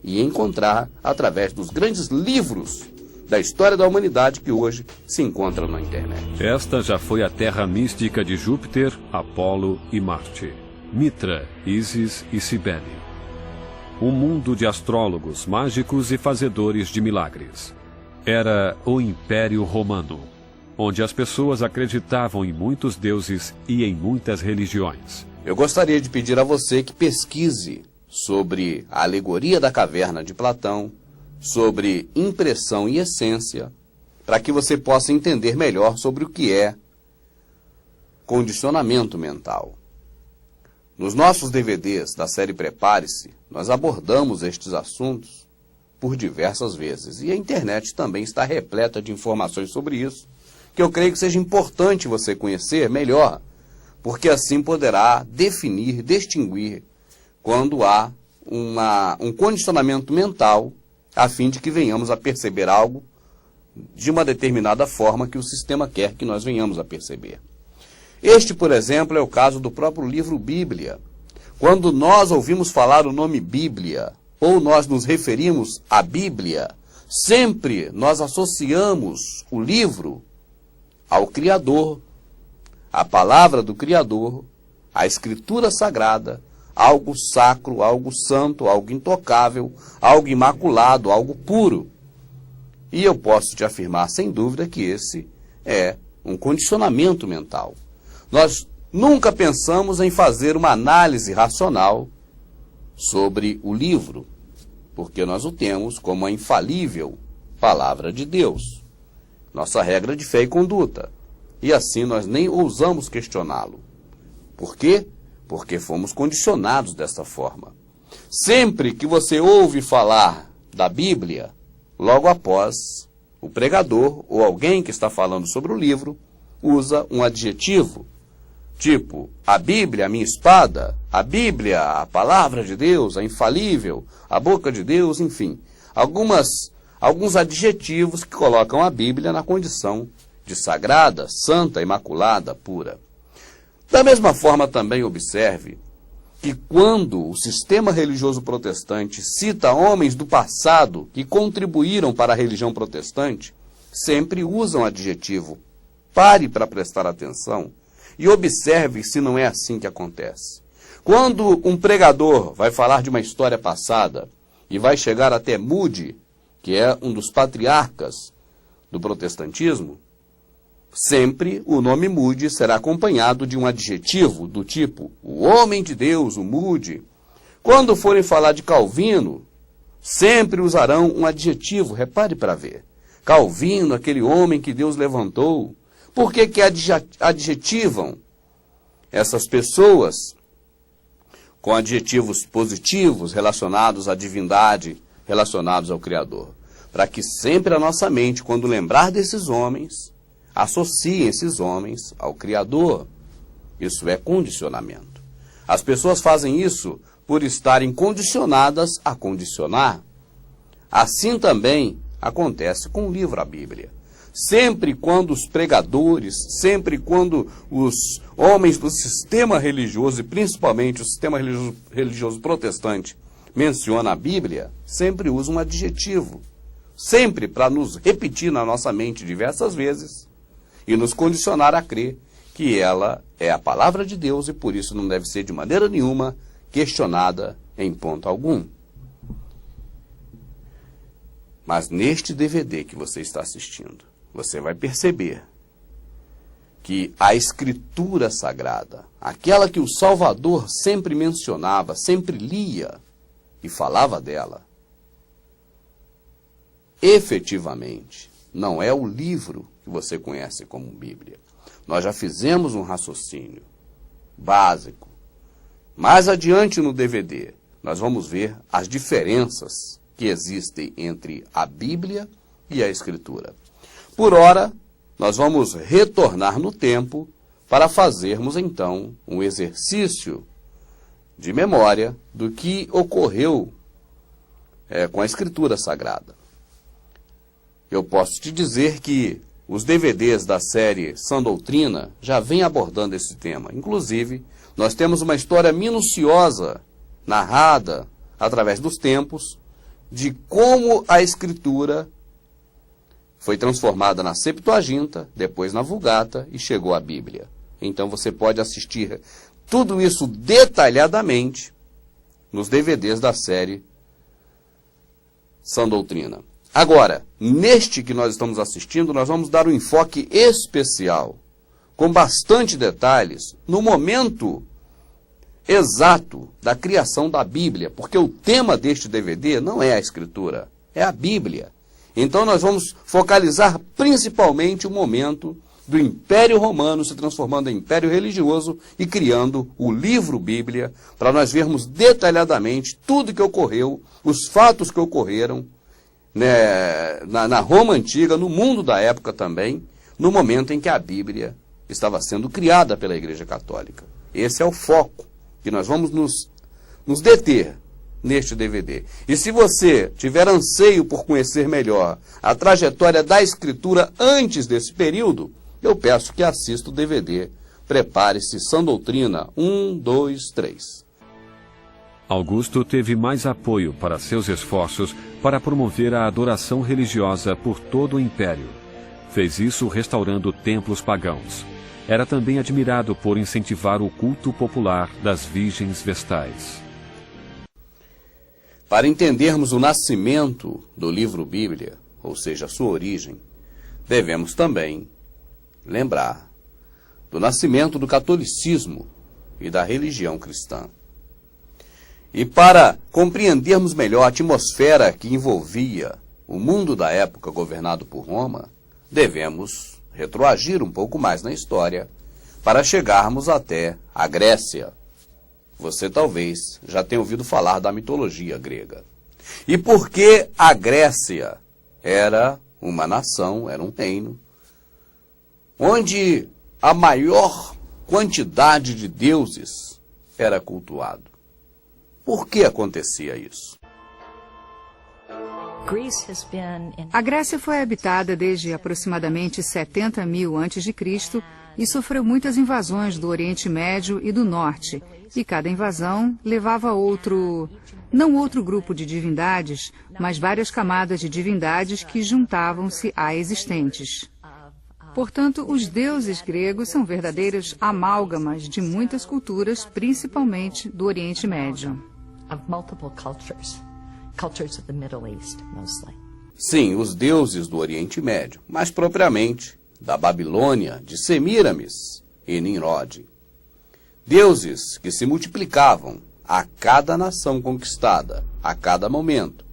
e encontrar através dos grandes livros da história da humanidade que hoje se encontram na internet. Esta já foi a terra mística de Júpiter, Apolo e Marte, Mitra, Ísis e Cibele. Um mundo de astrólogos, mágicos e fazedores de milagres. Era o Império Romano, onde as pessoas acreditavam em muitos deuses e em muitas religiões. Eu gostaria de pedir a você que pesquise sobre a alegoria da caverna de Platão, sobre impressão e essência, para que você possa entender melhor sobre o que é condicionamento mental. Nos nossos DVDs da série Prepare-se, nós abordamos estes assuntos por diversas vezes. E a internet também está repleta de informações sobre isso, que eu creio que seja importante você conhecer melhor, porque assim poderá definir, distinguir quando há um condicionamento mental, a fim de que venhamos a perceber algo de uma determinada forma que o sistema quer que nós venhamos a perceber. Este, por exemplo, é o caso do próprio livro Bíblia. Quando nós ouvimos falar o nome Bíblia, ou nós nos referimos à Bíblia, sempre nós associamos o livro ao Criador, à palavra do Criador, à Escritura Sagrada, algo sacro, algo santo, algo intocável, algo imaculado, algo puro. E eu posso te afirmar sem dúvida que esse é um condicionamento mental. Nós nunca pensamos em fazer uma análise racional sobre o livro, porque nós o temos como a infalível palavra de Deus, nossa regra de fé e conduta, e assim nós nem ousamos questioná-lo. Por quê? Porque fomos condicionados desta forma. Sempre que você ouve falar da Bíblia, logo após, o pregador ou alguém que está falando sobre o livro usa um adjetivo, tipo, a Bíblia, a minha espada, a Bíblia, a palavra de Deus, a infalível, a boca de Deus, enfim. Alguns adjetivos que colocam a Bíblia na condição de sagrada, santa, imaculada, pura. Da mesma forma, também observe que quando o sistema religioso protestante cita homens do passado que contribuíram para a religião protestante, sempre usam adjetivo. Pare para prestar atenção e observe se não é assim que acontece. Quando um pregador vai falar de uma história passada e vai chegar até Moody, que é um dos patriarcas do protestantismo, sempre o nome Moody será acompanhado de um adjetivo do tipo o homem de Deus, o Moody. Quando forem falar de Calvino, sempre usarão um adjetivo, repare para ver. Calvino, aquele homem que Deus levantou. Por que adjetivam essas pessoas com adjetivos positivos relacionados à divindade, relacionados ao Criador? Para que sempre a nossa mente, quando lembrar desses homens, associe esses homens ao Criador. Isso é condicionamento. As pessoas fazem isso por estarem condicionadas a condicionar. Assim também acontece com o livro, a Bíblia. Sempre quando os pregadores, sempre quando os homens do sistema religioso, e principalmente o sistema religioso protestante, menciona a Bíblia, sempre usa um adjetivo. Sempre para nos repetir na nossa mente diversas vezes e nos condicionar a crer que ela é a palavra de Deus e por isso não deve ser de maneira nenhuma questionada em ponto algum. Mas neste DVD que você está assistindo, você vai perceber que a Escritura Sagrada, aquela que o Salvador sempre mencionava, sempre lia e falava dela, efetivamente não é o livro que você conhece como Bíblia. Nós já fizemos um raciocínio básico. Mais adiante no DVD, nós vamos ver as diferenças que existem entre a Bíblia e a Escritura. Por ora, nós vamos retornar no tempo para fazermos, então, um exercício de memória do que ocorreu com a Escritura Sagrada. Eu posso te dizer que os DVDs da série Sã Doutrina já vêm abordando esse tema. Inclusive, nós temos uma história minuciosa, narrada através dos tempos, de como a Escritura foi transformada na Septuaginta, depois na Vulgata e chegou à Bíblia. Então você pode assistir tudo isso detalhadamente nos DVDs da série Sã Doutrina. Agora, neste que nós estamos assistindo, nós vamos dar um enfoque especial, com bastante detalhes, no momento exato da criação da Bíblia, porque o tema deste DVD não é a Escritura, é a Bíblia. Então nós vamos focalizar principalmente o momento do Império Romano se transformando em Império Religioso e criando o livro Bíblia, para nós vermos detalhadamente tudo que ocorreu, os fatos que ocorreram, né, na Roma Antiga, no mundo da época também, no momento em que a Bíblia estava sendo criada pela Igreja Católica. Esse é o foco que nós vamos nos deter neste DVD. E se você tiver anseio por conhecer melhor a trajetória da Escritura antes desse período, eu peço que assista o DVD Prepare-se, Sã Doutrina 1, 2, 3. Augusto teve mais apoio para seus esforços para promover a adoração religiosa por todo o império. Fez isso restaurando templos pagãos. Era também admirado por incentivar o culto popular das virgens vestais. Para entendermos o nascimento do livro Bíblia, ou seja, a sua origem, devemos também lembrar do nascimento do catolicismo e da religião cristã. E para compreendermos melhor a atmosfera que envolvia o mundo da época governado por Roma, devemos retroagir um pouco mais na história para chegarmos até a Grécia. Você talvez já tenha ouvido falar da mitologia grega. E por que a Grécia era uma nação, era um reino, onde a maior quantidade de deuses era cultuado? Por que acontecia isso? A Grécia foi habitada desde aproximadamente 70.000 a.C. e sofreu muitas invasões do Oriente Médio e do Norte, e cada invasão levava não outro grupo de divindades, mas várias camadas de divindades que juntavam-se a existentes. Portanto, os deuses gregos são verdadeiras amálgamas de muitas culturas, principalmente do Oriente Médio. Sim, os deuses do Oriente Médio, mais propriamente da Babilônia, de Semíramis e Nimrod. Deuses que se multiplicavam a cada nação conquistada, a cada momento.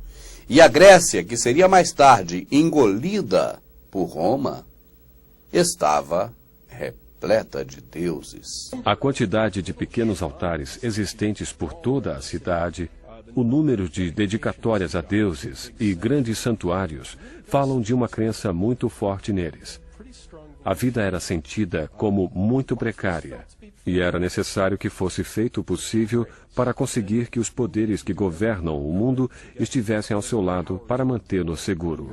E a Grécia, que seria mais tarde engolida por Roma, estava repleta de deuses. A quantidade de pequenos altares existentes por toda a cidade, o número de dedicatórias a deuses e grandes santuários falam de uma crença muito forte neles. A vida era sentida como muito precária, e era necessário que fosse feito o possível para conseguir que os poderes que governam o mundo estivessem ao seu lado para mantê-lo seguro.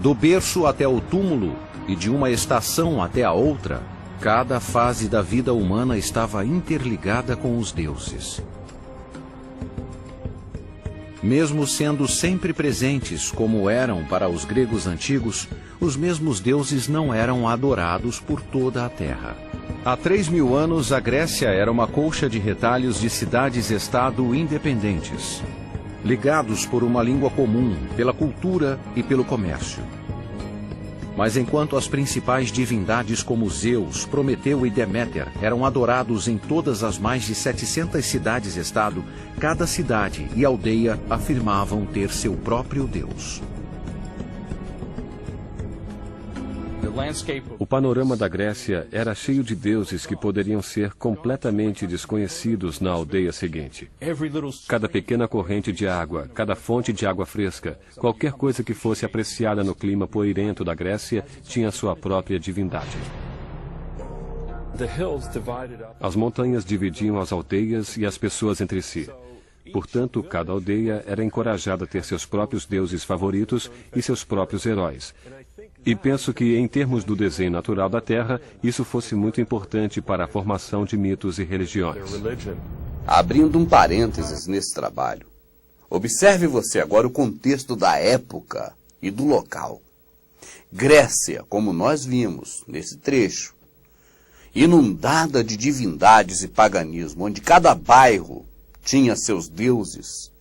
Do berço até o túmulo e de uma estação até a outra, cada fase da vida humana estava interligada com os deuses. Mesmo sendo sempre presentes, como eram para os gregos antigos, os mesmos deuses não eram adorados por toda a terra. Há 3.000 anos, a Grécia era uma colcha de retalhos de cidades-estado independentes, ligados por uma língua comum, pela cultura e pelo comércio. Mas enquanto as principais divindades como Zeus, Prometeu e Deméter eram adorados em todas as mais de 700 cidades-estado, cada cidade e aldeia afirmavam ter seu próprio deus. O panorama da Grécia era cheio de deuses que poderiam ser completamente desconhecidos na aldeia seguinte. Cada pequena corrente de água, cada fonte de água fresca, qualquer coisa que fosse apreciada no clima poeirento da Grécia tinha sua própria divindade. As montanhas dividiam as aldeias e as pessoas entre si. Portanto, cada aldeia era encorajada a ter seus próprios deuses favoritos e seus próprios heróis. E penso que, em termos do desenho natural da Terra, isso fosse muito importante para a formação de mitos e religiões. Abrindo um parênteses nesse trabalho, observe você agora o contexto da época e do local. Grécia, como nós vimos nesse trecho, inundada de divindades e paganismo, onde cada bairro tinha seus deuses,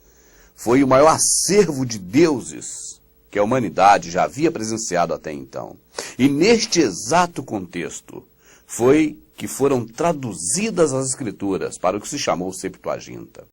foi o maior acervo de deuses que a humanidade já havia presenciado até então. E neste exato contexto foi que foram traduzidas as escrituras para o que se chamou Septuaginta.